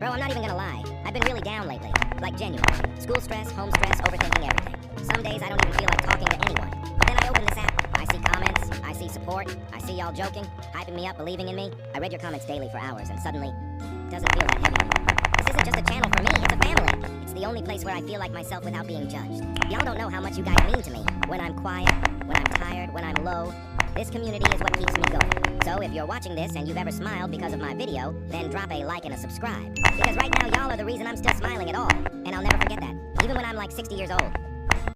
Bro, I'm not even gonna lie. I've been really down lately. Like, genuine. School stress, home stress, overthinking everything. Some days I don't even feel like talking to anyone. But then I open this app. I see comments. I see support. I see y'all joking, hyping me up, believing in me. I read your comments daily for hours, and suddenly, it doesn't feel that heavy anymore. This isn't just a channel for me. It's a family. It's the only place where I feel like myself without being judged. Y'all don't know how much you guys mean to me. When I'm quiet, when I'm tired, when I'm low. This community is what keeps me going. So if you're watching this and you've ever smiled because of my video, then drop a like and a subscribe. Because right now, y'all are the reason I'm still smiling at all. And I'll never forget that, even when I'm like 60 years old.